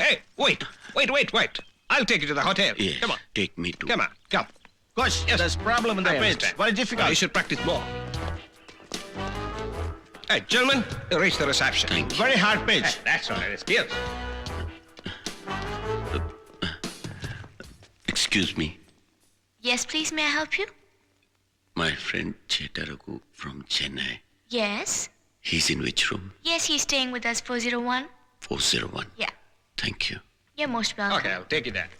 Hey, wait. I'll take you to the hotel. Yes, Come on. take me to. Come on, come. Coach, Yes. there's problem in the I pitch. understand. Very difficult. You should practice more. Hey, gentlemen, reach the reception. Thank you. Very hard pitch. Hey, that's all it is. Yes. Excuse me. Yes, please, may I help you? My friend Chetaragu from Chennai. Yes. He's in which room? Yes, he's staying with us, 401. 401. Yeah. Thank you. You're most welcome. Okay, I'll take you there.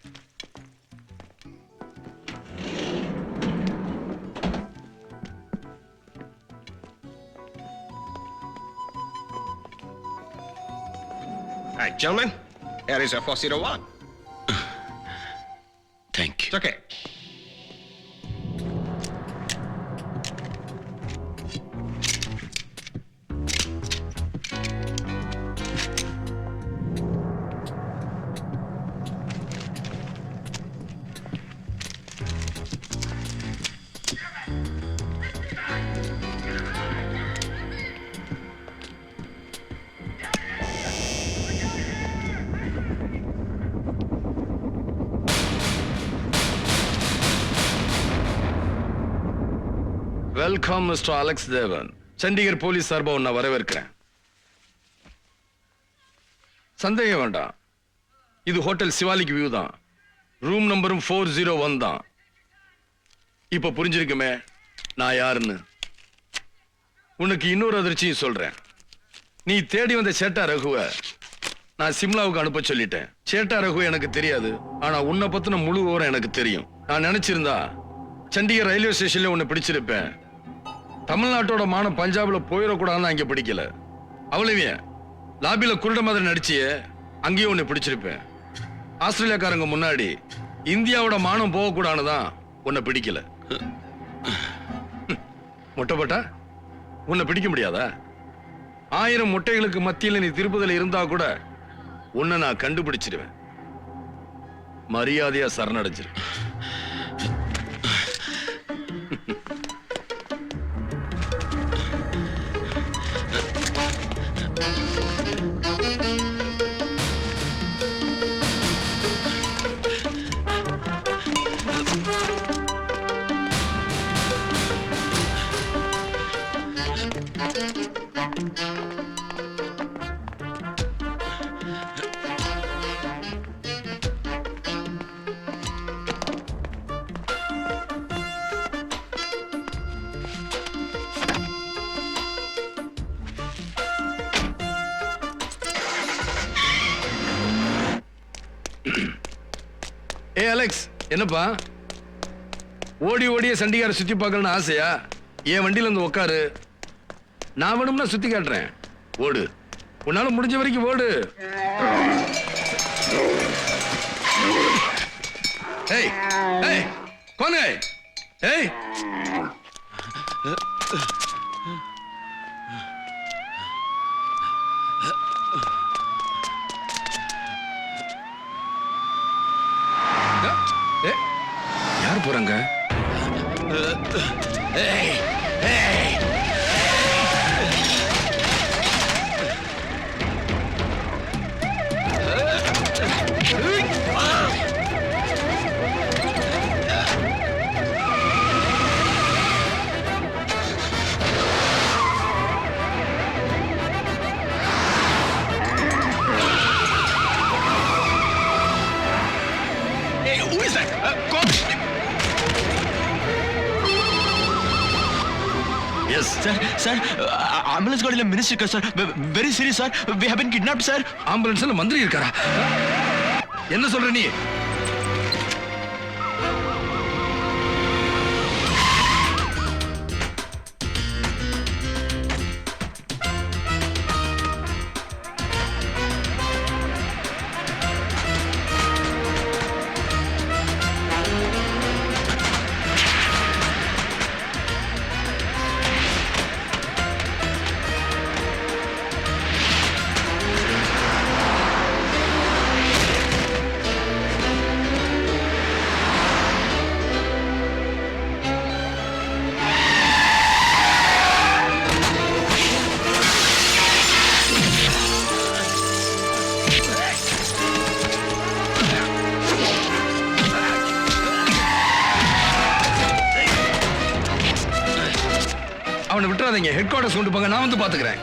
All right, gentlemen, here is a 401. Thank It's you. okay. Welcome mister Alex தேவன். Chandigarh police சார்பா உன்னை வரவேற்கிறேன். சந்தேகம் வேண்டாம், இது hotel Shivalik view தான். Room நம்பரும் 401 தான். இப்ப புரிஞ்சிருக்குமே நான் யாருன்னு. உனக்கு இன்னொரு அதிர்ச்சியும் சொல்றேன். நீ தேடி வந்த சேட்டா ரகுவ நான் சிம்லாவுக்கு அனுப்ப சொல்லிட்டேன். சேட்டா ரகு எனக்கு தெரியாது, ஆனா உன்னை பத்தின முழு விவரம் எனக்கு தெரியும். நான் நினைச்சிருந்தா சண்டிகர் ரயில்வே ஸ்டேஷன்ல உன்னை பிடிச்சிருப்பேன். தமிழ்நாட்டோட மானம் பஞ்சாப்ல போயிடக்கூடாதுன்னு அங்க பிடிக்கல. அவ்வளவே லாபில குருட மாதிரி நடிச்சியே, அங்கேயும் உன்னை பிடிச்சிருப்பேன். ஆஸ்திரேலியாக்காரங்க முன்னாடி இந்தியாவோட மானம் போகக்கூடாதுதான் உன்னை பிடிக்கல. முட்டைப்பட்டா உன்னை பிடிக்க முடியாதா? 1000 முட்டைகளுக்கு மத்தியில் நீ திருப்பதில இருந்தா கூட உன்னை நான் கண்டுபிடிச்சிருவேன். மரியாதையா சரணடைஞ்சிரு. ஏ அலெக்ஸ், என்னப்பா ஓடி ஓடிய சண்டிகார சுத்தி பார்க்கணும்னு ஆசையா? என் வண்டியில இருந்து உட்காரு, நான் வேணும்னா சுத்தி காட்டுறேன். ஓடு, உன்னால முடிஞ்ச வரைக்கும் ஓடு. ஏய் ஏய் கோன் है? ஏய் யார் போறாங்க? Hey, who is that? Coach! Yes Sir, ambulance got in ministry, sir. Very serious, sir. We have been kidnapped, sir. ஆம்புலன்ஸ்ல மந்திரி இருக்காரா? என்ன சொல்ற நீ? பதறாதீங்க, ஹெட் குவார்டர்ஸ் கொண்டு போங்க, நான் வந்து பாத்துக்கிறேன்.